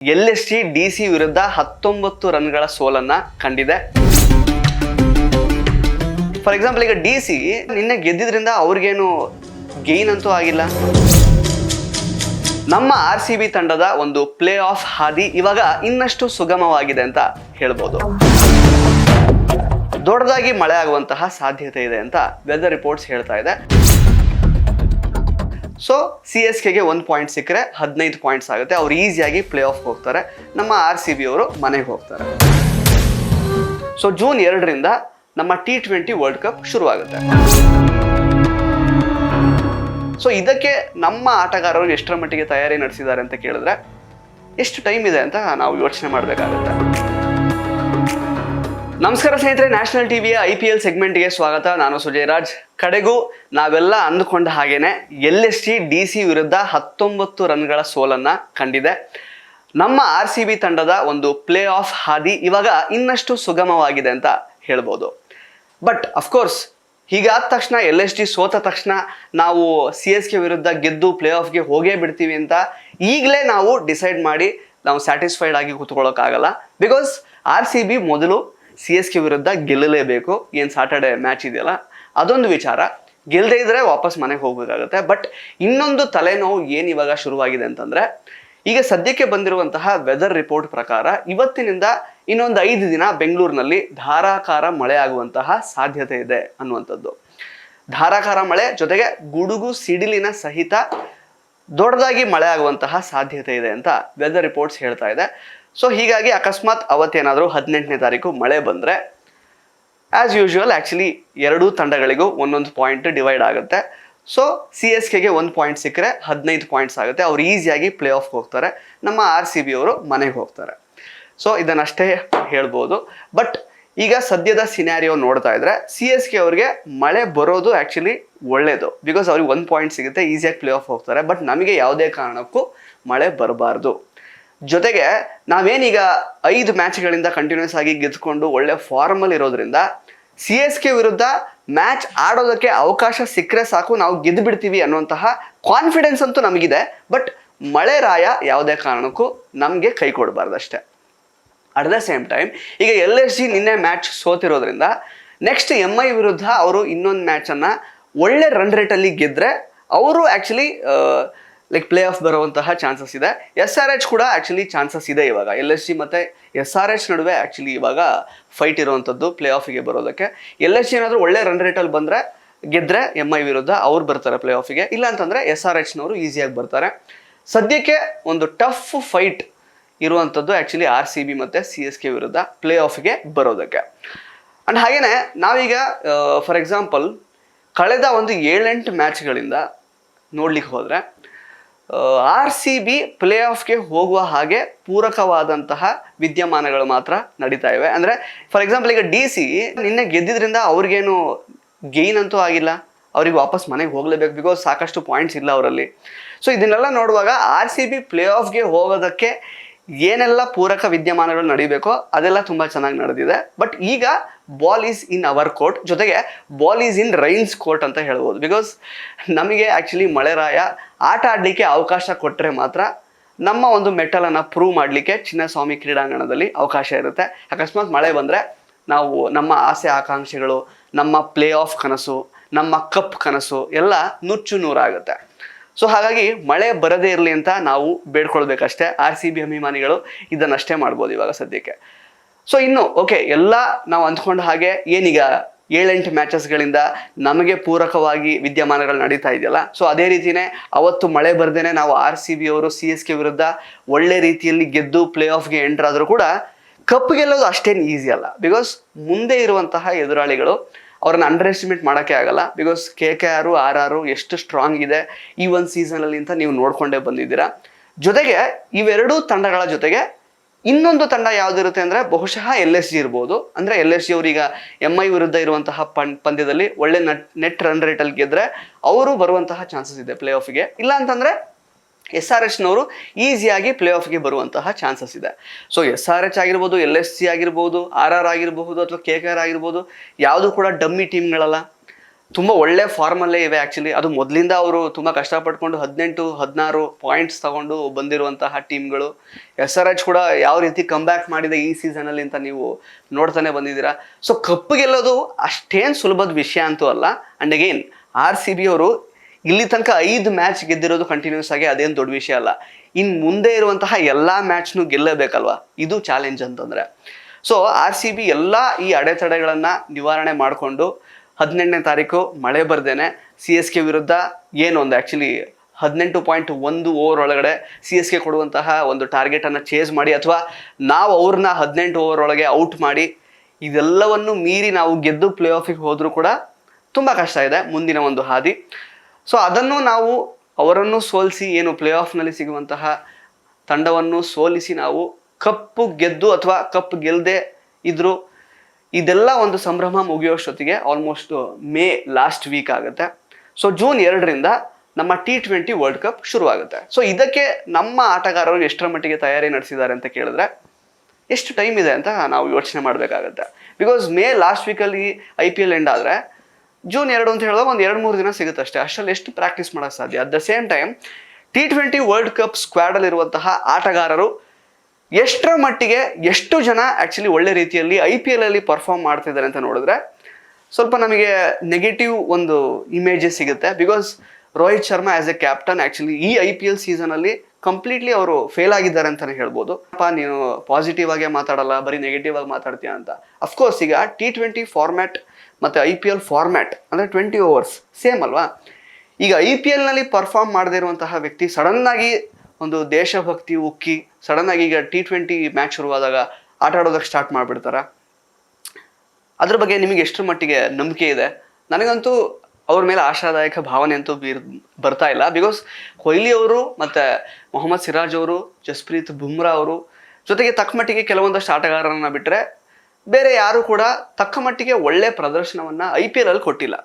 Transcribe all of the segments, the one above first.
LSG DC ವಿರುದ್ಧ 19 ರನ್ಗಳ ಸೋಲನ್ನ ಕಂಡಿದೆ. ಫಾರ್ ಎಕ್ಸಾಂಪಲ್ ಈಗ DC ನಿನ್ನೆ ಗೆದ್ದಿದ್ರಿಂದ ಅವ್ರಿಗೇನು ಗೇನ್ ಅಂತೂ ಆಗಿಲ್ಲ. ನಮ್ಮ RCB ತಂಡದ ಒಂದು ಪ್ಲೇ ಆಫ್ ಹಾದಿ ಇವಾಗ ಇನ್ನಷ್ಟು ಸುಗಮವಾಗಿದೆ ಅಂತ ಹೇಳ್ಬೋದು. ದೊಡ್ಡದಾಗಿ ಮಳೆ ಆಗುವಂತಹ ಸಾಧ್ಯತೆ ಇದೆ ಅಂತ ವೆದರ್ ರಿಪೋರ್ಟ್ಸ್ ಹೇಳ್ತಾ ಇದೆ. ಸೊ CSKಗೆ 1 ಪಾಯಿಂಟ್ ಸಿಕ್ಕರೆ 15 ಪಾಯಿಂಟ್ಸ್ ಆಗುತ್ತೆ. ಅವ್ರು ಈಸಿಯಾಗಿ ಪ್ಲೇ ಆಫ್ ಹೋಗ್ತಾರೆ. ನಮ್ಮ RCB ಅವರು ಮನೆಗೆ ಹೋಗ್ತಾರೆ. ಸೊ ಜೂನ್ 2ರಿಂದ ನಮ್ಮ T20 ವರ್ಲ್ಡ್ ಕಪ್ ಶುರುವಾಗುತ್ತೆ. ಸೊ ಇದಕ್ಕೆ ನಮ್ಮ ಆಟಗಾರರು ಎಷ್ಟರ ಮಟ್ಟಿಗೆ ತಯಾರಿ ನಡೆಸಿದ್ದಾರೆ ಅಂತ ಕೇಳಿದ್ರೆ ಎಷ್ಟು ಟೈಮ್ ಇದೆ ಅಂತ ನಾವು ಯೋಚನೆ ಮಾಡಬೇಕಾಗುತ್ತೆ. ನಮಸ್ಕಾರ ಸ್ನೇಹಿತರೆ, ನ್ಯಾಷನಲ್ ಟಿವಿಯ IPL ಸೆಗ್ಮೆಂಟ್ಗೆ ಸ್ವಾಗತ. ನಾನು ಸುಜಯ್ ರಾಜ್. ಕಡೆಗೂ ನಾವೆಲ್ಲ ಅಂದುಕೊಂಡ ಹಾಗೇನೆ LSG DC ವಿರುದ್ಧ 19 ರನ್ಗಳ ಸೋಲನ್ನ ಕಂಡಿದೆ. ನಮ್ಮ RCB ತಂಡದ ಒಂದು ಪ್ಲೇ ಆಫ್ ಹಾದಿ ಇವಾಗ ಇನ್ನಷ್ಟು ಸುಗಮವಾಗಿದೆ ಅಂತ ಹೇಳ್ಬೋದು. ಬಟ್ ಅಫ್ಕೋರ್ಸ್ ಹೀಗಾದ ತಕ್ಷಣ LSG ಸೋತ ತಕ್ಷಣ ನಾವು CSK ವಿರುದ್ಧ ಗೆದ್ದು ಪ್ಲೇ ಆಫ್ಗೆ ಹೋಗೇ ಬಿಡ್ತೀವಿ ಅಂತ ಈಗಲೇ ನಾವು ಡಿಸೈಡ್ ಮಾಡಿ ನಾವು ಸ್ಯಾಟಿಸ್ಫೈಡ್ ಆಗಿ ಕೂತ್ಕೊಳ್ಳೋಕ್ಕಾಗಲ್ಲ. ಬಿಕಾಸ್ RCB ಮೊದಲು CSK ವಿರುದ್ಧ ಗೆಲ್ಲಲೇಬೇಕು. ಏನು ಸಾಟರ್ಡೆ ಮ್ಯಾಚ್ ಇದೆಯಲ್ಲ ಅದೊಂದು ವಿಚಾರ. ಗೆಲ್ಲದೇ ಇದ್ರೆ ವಾಪಸ್ ಮನೆಗೆ ಹೋಗಬೇಕಾಗುತ್ತೆ. ಬಟ್ ಇನ್ನೊಂದು ತಲೆನೋವು ಏನು ಇವಾಗ ಶುರುವಾಗಿದೆ ಅಂತಂದರೆ, ಈಗ ಸದ್ಯಕ್ಕೆ ಬಂದಿರುವಂತಹ ವೆದರ್ ರಿಪೋರ್ಟ್ ಪ್ರಕಾರ ಇವತ್ತಿನಿಂದ ಇನ್ನೊಂದು 5 ದಿನ ಬೆಂಗಳೂರಿನಲ್ಲಿ ಧಾರಾಕಾರ ಮಳೆ ಆಗುವಂತಹ ಸಾಧ್ಯತೆ ಇದೆ ಅನ್ನುವಂಥದ್ದು. ಧಾರಾಕಾರ ಮಳೆ ಜೊತೆಗೆ ಗುಡುಗು ಸಿಡಿಲಿನ ಸಹಿತ ದೊಡ್ಡದಾಗಿ ಮಳೆ ಆಗುವಂತಹ ಸಾಧ್ಯತೆ ಇದೆ ಅಂತ ವೆದರ್ ರಿಪೋರ್ಟ್ಸ್ ಹೇಳ್ತಾ ಇದೆ. ಸೊ ಹೀಗಾಗಿ ಅಕಸ್ಮಾತ್ ಅವತ್ತೇನಾದರೂ 18ನೇ ತಾರೀಕು ಮಳೆ ಬಂದರೆ ಆ್ಯಸ್ ಯೂಶುವಲ್ ಆ್ಯಕ್ಚುಲಿ ಎರಡೂ ತಂಡಗಳಿಗೂ ಒಂದೊಂದು ಪಾಯಿಂಟ್ ಡಿವೈಡ್ ಆಗುತ್ತೆ. ಸೊ CSKಗೆ 1 ಪಾಯಿಂಟ್ ಸಿಕ್ಕರೆ 15 ಪಾಯಿಂಟ್ಸ್ ಆಗುತ್ತೆ. ಅವ್ರು ಈಸಿಯಾಗಿ ಪ್ಲೇ ಆಫ್ ಹೋಗ್ತಾರೆ. ನಮ್ಮ RCB ಅವರು ಮನೆಗೆ ಹೋಗ್ತಾರೆ. ಸೊ ಇದನ್ನಷ್ಟೇ ಹೇಳ್ಬೋದು. ಬಟ್ ಈಗ ಸದ್ಯದ ಸಿನಾರಿಯೋ ನೋಡ್ತಾ ಇದ್ರೆ CSK ಅವ್ರಿಗೆ ಮಳೆ ಬರೋದು ಆ್ಯಕ್ಚುಲಿ ಒಳ್ಳೇದು. ಬಿಕಾಸ್ ಅವ್ರಿಗೆ 1 ಪಾಯಿಂಟ್ ಸಿಗುತ್ತೆ, ಈಸಿಯಾಗಿ ಪ್ಲೇ ಆಫ್ ಹೋಗ್ತಾರೆ. ಬಟ್ ನಮಗೆ ಯಾವುದೇ ಕಾರಣಕ್ಕೂ ಮಳೆ ಬರಬಾರ್ದು. ಜೊತೆಗೆ ನಾವೇನೀಗ 5 ಮ್ಯಾಚ್ಗಳಿಂದ ಕಂಟಿನ್ಯೂಸ್ ಆಗಿ ಗೆದ್ಕೊಂಡು ಒಳ್ಳೆ ಫಾರ್ಮಲ್ಲಿ ಇರೋದ್ರಿಂದ CSK ವಿರುದ್ಧ ಮ್ಯಾಚ್ ಆಡೋದಕ್ಕೆ ಅವಕಾಶ ಸಿಕ್ಕರೆ ಸಾಕು, ನಾವು ಗೆದ್ದು ಬಿಡ್ತೀವಿ ಅನ್ನುವಂತಹ ಕಾನ್ಫಿಡೆನ್ಸ್ ಅಂತೂ ನಮಗಿದೆ. ಬಟ್ ಮಳೆ ರಾಯ ಯಾವುದೇ ಕಾರಣಕ್ಕೂ ನಮಗೆ ಕೈ ಕೊಡಬಾರ್ದು ಅಷ್ಟೇ. ಅಟ್ ದ ಸೇಮ್ ಟೈಮ್ ಈಗ LSG ನಿನ್ನೆ ಮ್ಯಾಚ್ ಸೋತಿರೋದ್ರಿಂದ ನೆಕ್ಸ್ಟ್ MI ವಿರುದ್ಧ ಅವರು ಇನ್ನೊಂದು ಮ್ಯಾಚನ್ನು ಒಳ್ಳೆ ರನ್ ರೇಟಲ್ಲಿ ಗೆದ್ದರೆ ಅವರು ಆ್ಯಕ್ಚುಲಿ ಲೈಕ್ ಪ್ಲೇ ಆಫ್ ಬರುವಂತಹ ಚಾನ್ಸಸ್ ಇದೆ. SRH ಕೂಡ ಆ್ಯಕ್ಚುಲಿ ಚಾನ್ಸಸ್ ಇದೆ. ಇವಾಗ LSG ಮತ್ತು SRH ನಡುವೆ ಆ್ಯಕ್ಚುಲಿ ಇವಾಗ ಫೈಟ್ ಇರುವಂಥದ್ದು ಪ್ಲೇ ಆಫಿಗೆ ಬರೋದಕ್ಕೆ. LSG ಏನಾದರೂ ಒಳ್ಳೆ ರನ್ ರೇಟಲ್ಲಿ ಬಂದರೆ ಗೆದ್ದರೆ MI ವಿರುದ್ಧ ಅವ್ರು ಬರ್ತಾರೆ ಪ್ಲೇ ಆಫಿಗೆ. ಇಲ್ಲ ಅಂತಂದರೆ SRHನವರು ಈಸಿಯಾಗಿ ಬರ್ತಾರೆ. ಸದ್ಯಕ್ಕೆ ಒಂದು ಟಫ್ ಫೈಟ್ ಇರುವಂಥದ್ದು ಆ್ಯಕ್ಚುಲಿ RCB ಮತ್ತು CSK ವಿರುದ್ಧ ಪ್ಲೇ ಆಫಿಗೆ ಬರೋದಕ್ಕೆ. ಆ್ಯಂಡ್ ಹಾಗೆಯೇ ನಾವೀಗ ಫಾರ್ ಎಕ್ಸಾಂಪಲ್ ಕಳೆದ ಒಂದು 7-8 ಮ್ಯಾಚ್ಗಳಿಂದ ನೋಡ್ಲಿಕ್ಕೆ ಹೋದರೆ RCB ಪ್ಲೇ ಆಫ್ಗೆ ಹೋಗುವ ಹಾಗೆ ಪೂರಕವಾದಂತಹ ವಿದ್ಯಮಾನಗಳು ಮಾತ್ರ ನಡೀತಾ ಇವೆ. ಅಂದರೆ ಫಾರ್ ಎಕ್ಸಾಂಪಲ್ ಈಗ DC ನಿನ್ನೆ ಗೆದ್ದಿದ್ರಿಂದ ಅವ್ರಿಗೇನು ಗೇನ್ ಅಂತೂ ಆಗಿಲ್ಲ. ಅವ್ರಿಗೆ ವಾಪಸ್ ಮನೆಗೆ ಹೋಗಲೇಬೇಕು. ಬಿಕಾಸ್ ಸಾಕಷ್ಟು ಪಾಯಿಂಟ್ಸ್ ಇಲ್ಲ ಅವರಲ್ಲಿ. ಸೊ ಇದನ್ನೆಲ್ಲ ನೋಡುವಾಗ RCB ಪ್ಲೇ ಆಫ್ಗೆ ಹೋಗೋದಕ್ಕೆ ಏನೆಲ್ಲ ಪೂರಕ ವಿದ್ಯಮಾನಗಳು ನಡೀಬೇಕೋ ಅದೆಲ್ಲ ತುಂಬ ಚೆನ್ನಾಗಿ ನಡೆದಿದೆ. ಬಟ್ ಈಗ ball is in our court, ಜೊತೆಗೆ ball is in Reigns court ಅಂತ ಹೇಳ್ಬೋದು. ಬಿಕಾಸ್ ನಮಗೆ ಆ್ಯಕ್ಚುಲಿ ಮಳೆರಾಯ ಆಟ ಆಡಲಿಕ್ಕೆ ಅವಕಾಶ ಕೊಟ್ಟರೆ ಮಾತ್ರ ನಮ್ಮ ಒಂದು ಮೆಟ್ಟಲನ್ನು ಪ್ರೂವ್ ಮಾಡಲಿಕ್ಕೆ ಚಿನ್ನಸ್ವಾಮಿ ಕ್ರೀಡಾಂಗಣದಲ್ಲಿ ಅವಕಾಶ ಇರುತ್ತೆ. ಅಕಸ್ಮಾತ್ ಮಳೆ ಬಂದರೆ ನಾವು ನಮ್ಮ ಆಸೆ ಆಕಾಂಕ್ಷೆಗಳು, ನಮ್ಮ ಪ್ಲೇ ಆಫ್ ಕನಸು, ನಮ್ಮ ಕಪ್ ಕನಸು ಎಲ್ಲ ನುಚ್ಚು ನೂರಾಗುತ್ತೆ. ಸೊ ಹಾಗಾಗಿ ಮಳೆ ಬರದೇ ಇರಲಿ ಅಂತ ನಾವು ಬೇಡ್ಕೊಳ್ಬೇಕಷ್ಟೇ. RCB ಅಭಿಮಾನಿಗಳು ಇದನ್ನಷ್ಟೇ ಮಾಡ್ಬೋದು ಇವಾಗ ಸದ್ಯಕ್ಕೆ. ಸೊ ಇನ್ನು ಓಕೆ, ಎಲ್ಲ ನಾವು ಅಂದ್ಕೊಂಡ ಹಾಗೆ ಏನೀಗ 7-8 ಮ್ಯಾಚಸ್ಗಳಿಂದ ನಮಗೆ ಪೂರಕವಾಗಿ ವಿದ್ಯಮಾನಗಳು ನಡೀತಾ ಇದೆಯಲ್ಲ, ಸೊ ಅದೇ ರೀತಿಯೇ ಅವತ್ತು ಮಳೆ ಬರ್ದೇನೆ ನಾವು RCB ಅವರು CSK ವಿರುದ್ಧ ಒಳ್ಳೆ ರೀತಿಯಲ್ಲಿ ಗೆದ್ದು ಪ್ಲೇ ಆಫ್ಗೆ ಎಂಟರ್ ಆದರೂ ಕೂಡ ಕಪ್ ಗೆಲ್ಲೋದು ಅಷ್ಟೇನು ಈಸಿ ಅಲ್ಲ. ಬಿಕಾಸ್ ಮುಂದೆ ಇರುವಂತಹ ಎದುರಾಳಿಗಳು ಅವ್ರನ್ನ ಅಂಡರ್ ಎಸ್ಟಿಮೇಟ್ ಮಾಡೋಕ್ಕೆ ಆಗಲ್ಲ. ಬಿಕಾಸ್ KKR RR ಎಷ್ಟು ಸ್ಟ್ರಾಂಗ್ ಇದೆ ಈ ಒಂದು ಸೀಸನಲ್ಲಿ ಅಂತ ನೀವು ನೋಡ್ಕೊಂಡೇ ಬಂದಿದ್ದೀರಾ. ಜೊತೆಗೆ ಇವೆರಡೂ ತಂಡಗಳ ಜೊತೆಗೆ ಇನ್ನೊಂದು ತಂಡ ಯಾವುದಿರುತ್ತೆ ಅಂದರೆ ಬಹುಶಃ LSG ಇರ್ಬೋದು. ಅಂದರೆ LSG ಅವರೀಗ MI ವಿರುದ್ಧ ಇರುವಂತಹ ಪಂದ್ಯದಲ್ಲಿ ಒಳ್ಳೆ ನೆಟ್ ರನ್ ರೇಟಲ್ಲಿ ಗೆದ್ದರೆ ಅವರು ಬರುವಂತಹ ಚಾನ್ಸಸ್ ಇದೆ ಪ್ಲೇ ಆಫಿಗೆ. ಇಲ್ಲ ಅಂತಂದರೆ SRHನವರು ಈಸಿಯಾಗಿ ಪ್ಲೇ ಆಫ್ಗೆ ಬರುವಂತಹ ಚಾನ್ಸಸ್ ಇದೆ. ಸೊ SRH ಆಗಿರ್ಬೋದು, LSG ಆಗಿರ್ಬೋದು, RR ಆಗಿರಬಹುದು ಅಥವಾ KKR ಆಗಿರ್ಬೋದು, ಯಾವುದು ಕೂಡ ಡಮ್ಮಿ ಟೀಮ್ಗಳಲ್ಲ. ತುಂಬ ಒಳ್ಳೆ ಫಾರ್ಮಲ್ಲೇ ಇವೆ ಆ್ಯಕ್ಚುಲಿ. ಅದು ಮೊದಲಿಂದ ಅವರು ತುಂಬ ಕಷ್ಟಪಟ್ಕೊಂಡು 18-16 ಪಾಯಿಂಟ್ಸ್ ತಗೊಂಡು ಬಂದಿರುವಂತಹ ಟೀಮ್ಗಳು. SRH ಕೂಡ ಯಾವ ರೀತಿ ಕಮ್ಬ್ಯಾಕ್ ಮಾಡಿದೆ ಈ ಸೀಸನಲ್ಲಿ ಅಂತ ನೀವು ನೋಡ್ತಾನೆ ಬಂದಿದ್ದೀರಾ. ಸೊ ಕಪ್ ಗೆಲ್ಲೋದು ಅಷ್ಟೇನು ಸುಲಭದ ವಿಷಯ ಅಂತೂ ಅಲ್ಲ. ಆ್ಯಂಡ್ ಅಗೇನ್ RCB ಅವರು ಇಲ್ಲಿ ತನಕ 5 ಮ್ಯಾಚ್ ಗೆದ್ದಿರೋದು ಕಂಟಿನ್ಯೂಸ್ ಆಗಿ, ಅದೇನು ದೊಡ್ಡ ವಿಷಯ ಅಲ್ಲ. ಇನ್ನು ಮುಂದೆ ಇರುವಂತಹ ಎಲ್ಲ ಮ್ಯಾಚ್ನು ಗೆಲ್ಲಬೇಕಲ್ವಾ, ಇದು ಚಾಲೆಂಜ್ ಅಂತಂದರೆ. ಸೊ RCB ಎಲ್ಲ ಈ ಅಡೆತಡೆಗಳನ್ನು ನಿವಾರಣೆ ಮಾಡಿಕೊಂಡು 18ನೇ ತಾರೀಕು ಮಳೆ ಬರ್ದೇನೆ CSK ವಿರುದ್ಧ ಏನೊಂದು ಆ್ಯಕ್ಚುಲಿ 18.1 ಓವರ್ ಒಳಗಡೆ CSK ಕೊಡುವಂತಹ ಒಂದು ಟಾರ್ಗೆಟನ್ನು ಚೇಸ್ ಮಾಡಿ, ಅಥವಾ ನಾವು ಅವ್ರನ್ನ 18 ಓವರ್ ಒಳಗೆ ಔಟ್ ಮಾಡಿ, ಇದೆಲ್ಲವನ್ನು ಮೀರಿ ನಾವು ಗೆದ್ದು ಪ್ಲೇ ಆಫಿಗೆ ಹೋದರೂ ಕೂಡ ತುಂಬ ಕಷ್ಟ ಇದೆ ಮುಂದಿನ ಒಂದು ಹಾದಿ. ಸೊ ಅದನ್ನು ನಾವು ಅವರನ್ನು ಸೋಲಿಸಿ, ಏನು ಪ್ಲೇ ಆಫ್ನಲ್ಲಿ ಸಿಗುವಂತಹ ತಂಡವನ್ನು ಸೋಲಿಸಿ ನಾವು ಕಪ್ಪು ಗೆದ್ದು ಅಥವಾ ಕಪ್ ಗೆಲ್ಲದೆ ಇದ್ದರೂ ಇದೆಲ್ಲ ಒಂದು ಸಂಭ್ರಮ ಮುಗಿಯೋಷ್ಟೊತ್ತಿಗೆ ಆಲ್ಮೋಸ್ಟ್ ಮೇ ಲಾಸ್ಟ್ ವೀಕ್ ಆಗುತ್ತೆ. ಸೊ ಜೂನ್ 2ರಿಂದ ನಮ್ಮ T20 ವರ್ಲ್ಡ್ ಕಪ್ ಶುರುವಾಗುತ್ತೆ. ಸೊ ಇದಕ್ಕೆ ನಮ್ಮ ಆಟಗಾರರು ಎಷ್ಟರ ಮಟ್ಟಿಗೆ ತಯಾರಿ ನಡೆಸಿದ್ದಾರೆ ಅಂತ ಕೇಳಿದ್ರೆ ಎಷ್ಟು ಟೈಮ್ ಇದೆ ಅಂತ ನಾವು ಯೋಚನೆ ಮಾಡಬೇಕಾಗತ್ತೆ. ಬಿಕಾಸ್ ಮೇ ಲಾಸ್ಟ್ ವೀಕಲ್ಲಿ IPL ಎಂಡ್ ಆದರೆ ಜೂನ್ 2 ಅಂತ ಹೇಳಿದಾಗ ಒಂದು 2-3 ದಿನ ಸಿಗುತ್ತೆ ಅಷ್ಟೇ. ಅಷ್ಟರಲ್ಲಿ ಎಷ್ಟು ಪ್ರಾಕ್ಟೀಸ್ ಮಾಡೋಕ್ಕೆ ಸಾಧ್ಯ? At the same time T20 world cup ಸ್ಕ್ವಾಡಲ್ಲಿರುವಂತಹ ಆಟಗಾರರು ಎಷ್ಟರ ಮಟ್ಟಿಗೆ ಎಷ್ಟು ಜನ ಆ್ಯಕ್ಚುಲಿ ಒಳ್ಳೆ ರೀತಿಯಲ್ಲಿ IPL ಅಲ್ಲಿ ಪರ್ಫಾರ್ಮ್ ಮಾಡ್ತಿದ್ದಾರೆ ಅಂತ ನೋಡಿದ್ರೆ ಸ್ವಲ್ಪ ನಮಗೆ ನೆಗೆಟಿವ್ ಒಂದು ಇಮೇಜಸ್ ಸಿಗುತ್ತೆ. Because Rohit Sharma as A captain actually ಈ IPL ಸೀಸನಲ್ಲಿ ಕಂಪ್ಲೀಟ್ಲಿ ಅವರು ಫೇಲ್ ಆಗಿದ್ದಾರೆ ಅಂತಲೇ ಹೇಳ್ಬೋದು. ಅಪ್ಪ ನೀನು ಪಾಸಿಟಿವ್ ಆಗೇ ಮಾತಾಡಲ್ಲ, ಬರೀ ನೆಗೆಟಿವ್ ಆಗಿ ಮಾತಾಡ್ತೀಯ ಅಂತ. ಅಫ್ಕೋರ್ಸ್ ಈಗ T20 ಫಾರ್ಮ್ಯಾಟ್ ಮತ್ತು IPL ಫಾರ್ಮ್ಯಾಟ್ ಅಂದರೆ 20 ಓವರ್ಸ್ ಸೇಮ್ ಅಲ್ವಾ. ಈಗ IPLನಲ್ಲಿ ಪರ್ಫಾರ್ಮ್ ಮಾಡದೇ ಇರುವಂತಹ ವ್ಯಕ್ತಿ ಸಡನ್ನಾಗಿ ಒಂದು ದೇಶಭಕ್ತಿ ಉಕ್ಕಿ ಸಡನ್ನಾಗಿ ಈಗ T20 ಮ್ಯಾಚ್ ಶುರುವಾದಾಗ ಆಟ ಆಡೋದಕ್ಕೆ ಸ್ಟಾರ್ಟ್ ಮಾಡಿಬಿಡ್ತಾರೆ. ಅದ್ರ ಬಗ್ಗೆ ನಿಮಗೆ ಎಷ್ಟರ ಮಟ್ಟಿಗೆ ನಂಬಿಕೆ ಇದೆ? ನನಗಂತೂ ಅವ್ರ ಮೇಲೆ ಆಶಾದಾಯಕ ಭಾವನೆ ಅಂತೂ ಬರ್ತಾ ಇಲ್ಲ. ಬಿಕಾಸ್ ಕೊಹ್ಲಿ ಅವರು ಮತ್ತು ಮೊಹಮ್ಮದ್ ಸಿರಾಜ್ ಅವರು, ಜಸ್ಪ್ರೀತ್ ಬುಮ್ರಾ ಅವರು ಜೊತೆಗೆ ತಕ್ಕ ಮಟ್ಟಿಗೆ ಕೆಲವೊಂದಷ್ಟು ಆಟಗಾರರನ್ನ ಬಿಟ್ಟರೆ ಬೇರೆ ಯಾರು ಕೂಡ ತಕ್ಕ ಮಟ್ಟಿಗೆ ಒಳ್ಳೆ ಪ್ರದರ್ಶನವನ್ನು IPL ಅಲ್ಲಿ ಕೊಟ್ಟಿಲ್ಲ.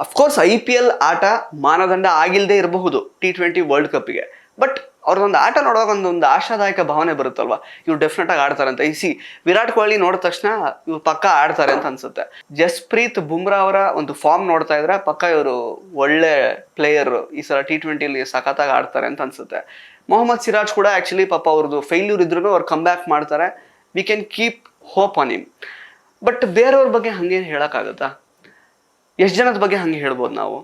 ಅಫ್ಕೋರ್ಸ್ IPL ಆಟ ಮಾನದಂಡ ಆಗಿಲ್ಲದೆ ಇರಬಹುದು T20 ವರ್ಲ್ಡ್ ಕಪ್ಪಿಗೆ, ಬಟ್ ಅವ್ರದ್ದೊಂದು ಆಟ ನೋಡುವಾಗ ಒಂದು ಆಶಾದಾಯಕ ಭಾವನೆ ಬರುತ್ತಲ್ವ, ಇವ್ರು ಡೆಫಿನೆಟ್ ಆಗಿ ಆಡ್ತಾರೆ ಅಂತ. ವಿರಾಟ್ ಕೊಹ್ಲಿ ನೋಡಿದ ತಕ್ಷಣ ಇವ್ರು ಪಕ್ಕ ಆಡ್ತಾರೆ ಅಂತ ಅನ್ಸುತ್ತೆ. ಜಸ್ಪ್ರೀತ್ ಬುಮ್ರಾ ಅವರ ಒಂದು ಫಾರ್ಮ್ ನೋಡ್ತಾ ಇದ್ರೆ ಪಕ್ಕ ಇವರು ಒಳ್ಳೆ ಪ್ಲೇಯರ್, ಈ ಸಲ T20ಲಿ ಸಖತ್ತಾಗಿ ಆಡ್ತಾರೆ ಅಂತ ಅನ್ಸುತ್ತೆ. ಮೊಹಮ್ಮದ್ ಸಿರಾಜ್ ಕೂಡ ಆ್ಯಕ್ಚುಲಿ ಪಾಪ ಅವ್ರದ್ದು ಫೇಲ್ಯೂರ್ ಇದ್ರೂ ಅವ್ರು ಕಮ್ ಬ್ಯಾಕ್ ಮಾಡ್ತಾರೆ. We can keep hope on him. But ಬೇರೆಯವ್ರ ಬಗ್ಗೆ ಹಾಗೇನು ಹೇಳೋಕ್ಕಾಗುತ್ತಾ? ಎಷ್ಟು ಜನದ ಬಗ್ಗೆ ಹಾಗೆ ಹೇಳ್ಬೋದು ನಾವು?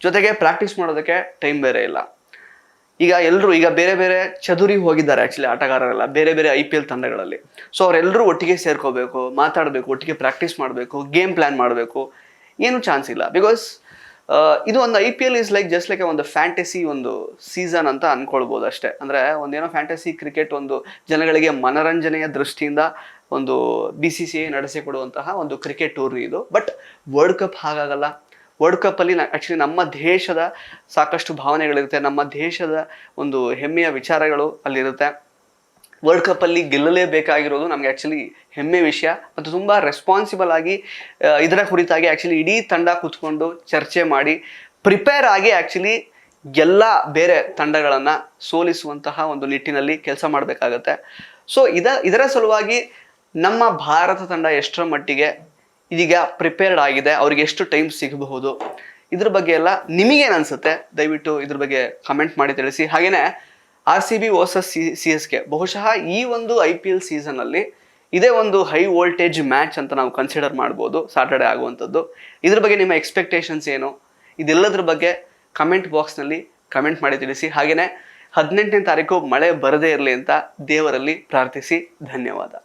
ಜೊತೆಗೆ ಪ್ರಾಕ್ಟೀಸ್ ಮಾಡೋದಕ್ಕೆ ಟೈಮ್ ಬೇರೆ ಇಲ್ಲ. ಈಗ ಎಲ್ಲರೂ ಈಗ ಬೇರೆ ಬೇರೆ ಚದುರಿ ಹೋಗಿದ್ದಾರೆ ಆ್ಯಕ್ಚುಲಿ ಆಟಗಾರರೆಲ್ಲ ಬೇರೆ ಬೇರೆ IPL ತಂಡಗಳಲ್ಲಿ. ಸೊ ಅವರೆಲ್ಲರೂ ಒಟ್ಟಿಗೆ ಸೇರ್ಕೋಬೇಕು, ಮಾತಾಡಬೇಕು, ಒಟ್ಟಿಗೆ ಪ್ರಾಕ್ಟೀಸ್ ಮಾಡಬೇಕು, ಗೇಮ್ ಪ್ಲ್ಯಾನ್ ಮಾಡಬೇಕು, ಏನೂ ಚಾನ್ಸ್ ಇಲ್ಲ. ಬಿಕಾಸ್ ಇದು ಒಂದು IPL is like just like ಒಂದು ಫ್ಯಾಂಟಸಿ ಒಂದು ಸೀಸನ್ ಅಂತ ಅಂದ್ಕೊಳ್ಬೋದು ಅಷ್ಟೇ. ಅಂದರೆ ಒಂದೇನೋ ಫ್ಯಾಂಟಸಿ ಕ್ರಿಕೆಟ್ ಒಂದು ಜನಗಳಿಗೆ ಮನರಂಜನೆಯ ದೃಷ್ಟಿಯಿಂದ ಒಂದು BCCI ನಡೆಸಿಕೊಡುವಂತಹ ಒಂದು ಕ್ರಿಕೆಟ್ ಟೂರ್ನಿ ಇದು. ಬಟ್ ವರ್ಲ್ಡ್ ಕಪ್ ಹಾಗಾಗಲ್ಲ. ವರ್ಲ್ಡ್ ಕಪ್ಪಲ್ಲಿ ಆ್ಯಕ್ಚುಲಿ ನಮ್ಮ ದೇಶದ ಸಾಕಷ್ಟು ಭಾವನೆಗಳಿರುತ್ತೆ, ನಮ್ಮ ದೇಶದ ಒಂದು ಹೆಮ್ಮೆಯ ವಿಚಾರಗಳು ಅಲ್ಲಿರುತ್ತೆ. ವರ್ಲ್ಡ್ ಕಪ್ಪಲ್ಲಿ ಗೆಲ್ಲಲೇಬೇಕಾಗಿರೋದು ನಮಗೆ ಆ್ಯಕ್ಚುಲಿ ಹೆಮ್ಮೆ ವಿಷಯ. ಮತ್ತು ತುಂಬ ರೆಸ್ಪಾನ್ಸಿಬಲ್ ಆಗಿ ಇದರ ಕುರಿತಾಗಿ ಆ್ಯಕ್ಚುಲಿ ಇಡೀ ತಂಡ ಕೂತ್ಕೊಂಡು ಚರ್ಚೆ ಮಾಡಿ ಪ್ರಿಪೇರ್ ಆಗಿ ಆ್ಯಕ್ಚುಲಿ ಎಲ್ಲ ಬೇರೆ ತಂಡಗಳನ್ನು ಸೋಲಿಸುವಂತಹ ಒಂದು ನಿಟ್ಟಿನಲ್ಲಿ ಕೆಲಸ ಮಾಡಬೇಕಾಗತ್ತೆ. ಸೊ ಇದರ ಸಲುವಾಗಿ ನಮ್ಮ ಭಾರತ ತಂಡ ಎಷ್ಟರ ಮಟ್ಟಿಗೆ ಇದೀಗ ಪ್ರಿಪೇರ್ಡ್ ಆಗಿದೆ, ಅವ್ರಿಗೆ ಎಷ್ಟು ಟೈಮ್ ಸಿಗಬಹುದು, ಇದ್ರ ಬಗ್ಗೆ ಎಲ್ಲ ನಿಮಗೇನು ಅನಿಸುತ್ತೆ ದಯವಿಟ್ಟು ಇದ್ರ ಬಗ್ಗೆ ಕಮೆಂಟ್ ಮಾಡಿ ತಿಳಿಸಿ. ಹಾಗೆಯೇ RCB ವರ್ಸಸ್ CSK ಬಹುಶಃ ಈ ಒಂದು IPL ಸೀಸನಲ್ಲಿ ಇದೇ ಒಂದು ಹೈ ವೋಲ್ಟೇಜ್ ಮ್ಯಾಚ್ ಅಂತ ನಾವು ಕನ್ಸಿಡರ್ ಮಾಡ್ಬೋದು ಸಾಟರ್ಡೆ ಆಗುವಂಥದ್ದು. ಇದ್ರ ಬಗ್ಗೆ ನಿಮ್ಮ ಎಕ್ಸ್ಪೆಕ್ಟೇಷನ್ಸ್ ಏನು? ಇದೆಲ್ಲದ್ರ ಬಗ್ಗೆ ಕಮೆಂಟ್ ಬಾಕ್ಸ್ನಲ್ಲಿ ಕಮೆಂಟ್ ಮಾಡಿ ತಿಳಿಸಿ. ಹಾಗೆಯೇ 18ನೇ ತಾರೀಕು ಮಳೆ ಬರದೇ ಇರಲಿ ಅಂತ ದೇವರಲ್ಲಿ ಪ್ರಾರ್ಥಿಸಿ. ಧನ್ಯವಾದ.